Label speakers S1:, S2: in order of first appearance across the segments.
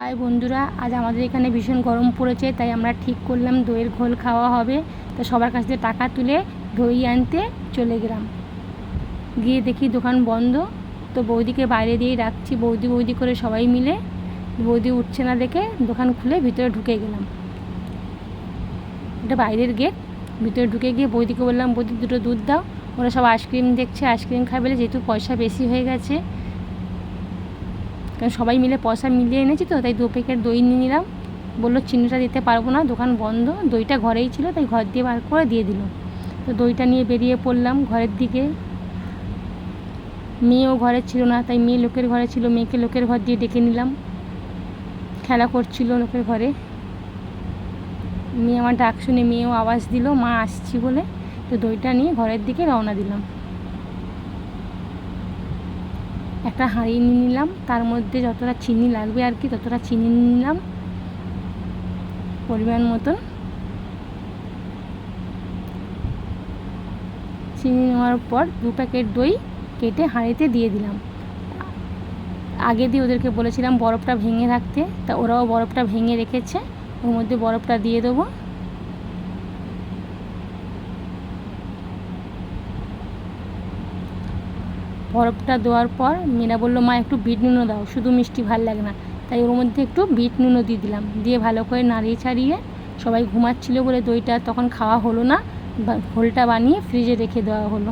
S1: High বন্ধুরা, আজ আমাদের এখানে ভীষণ গরম পড়েছে, তাই আমরা ঠিক করলাম দইয়ের ঘোল খাওয়া হবে। তো সবার কাছ থেকে টাকা তুলে দই আনতে চলে গেলাম। গিয়ে দেখি দোকান বন্ধ। তো বৌদিকে বাইরে দিয়েই রাখছি, বৌদি বৌদি করে সবাই মিলে। বৌদি উঠছে না দেখে দোকান খুলে ভিতরে ঢুকে গেলাম। এটা বাইরের গেট। ভিতরে ঢুকে গিয়ে বৌদিকে বললাম, বৌদি দুটো দুধ দাও। ওরা সব আইসক্রিম দেখছে, আইসক্রিম খাবে বলে, যেহেতু পয়সা বেশি হয়ে গেছে, কারণ সবাই মিলে পয়সা মিলিয়ে এনেছি তো, তাই 2 প্যাকেট দই নিয়ে নিলাম। বললো চিনিটা দিতে পারবো না, দোকান বন্ধ। দইটা ঘরেই ছিল, তাই ঘর দিয়ে বার করে দিয়ে দিল। তো দইটা নিয়ে বেরিয়ে পড়লাম ঘরের দিকে। মেয়েও ঘরে ছিল না, তাই মেয়ে লোকের ঘরে ছিল, মেয়েকে লোকের ঘর দিয়ে ডেকে নিলাম। খেলা করছিল লোকের ঘরে। মেয়ে আমার ডাক শুনে মেয়েও আওয়াজ দিল মা আসছি বলে। তো দইটা নিয়ে ঘরের দিকে রওনা দিলাম। একটা হাঁড়ি নিয়ে নিলাম, তার মধ্যে যতটা চিনি লাগবে আর কি ততটা চিনি নিয়ে নিলাম পরিমাণ মতন। চিনি নেওয়ার পর 2 প্যাকেট দই কেটে হাঁড়িতে দিয়ে দিলাম। আগে দিয়ে ওদেরকে বলেছিলাম বরফটা ভেঙে রাখতে, তা ওরাও বরফটা ভেঙে রেখেছে। ওর মধ্যে বরফটা দিয়ে দেবো। বরফটা দেওয়ার পর মেয়েরা বললো মা একটু বিট নুনও দাও, শুধু মিষ্টি ভাল লাগে না। তাই ওর মধ্যে একটু বিট নুনও দিয়ে দিলাম। দিয়ে ভালো করে নাড়িয়ে ছাড়িয়ে, সবাই ঘুমাচ্ছিল বলে দইটা তখন খাওয়া হলো না, ঘোলটা বানিয়ে ফ্রিজে রেখে দেওয়া হলো।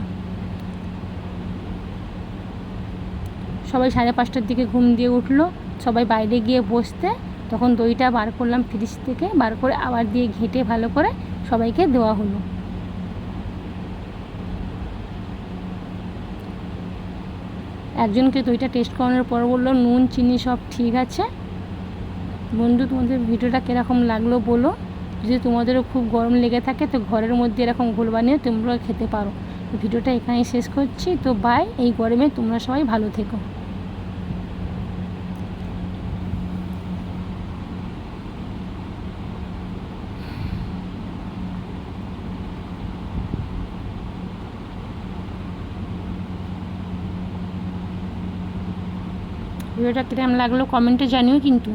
S1: সবাই 5:30টার দিকে ঘুম দিয়ে উঠলো। সবাই বাইরে গিয়ে বসতে, তখন দইটা বার করলাম ফ্রিজ থেকে, বার করে আবার দিয়ে ঘেঁটে ভালো করে সবাইকে দেওয়া হলো। একজনকে দইটা টেস্ট করানোর পর বললো নুন চিনি সব ঠিক আছে। বন্ধু, তোমাদের ভিডিওটা কীরকম লাগলো বলো। যদি তোমাদেরও খুব গরম লেগে থাকে তো ঘরের মধ্যে এরকম ঘোল বানিয়ে তোমরা খেতে পারো। ভিডিওটা এখানেই শেষ করছি। তো বাই। এই গরমে তোমরা সবাই ভালো থেকো। ভিডিওটা কিরকম লাগলো কমেন্টে জানিও কিন্তু।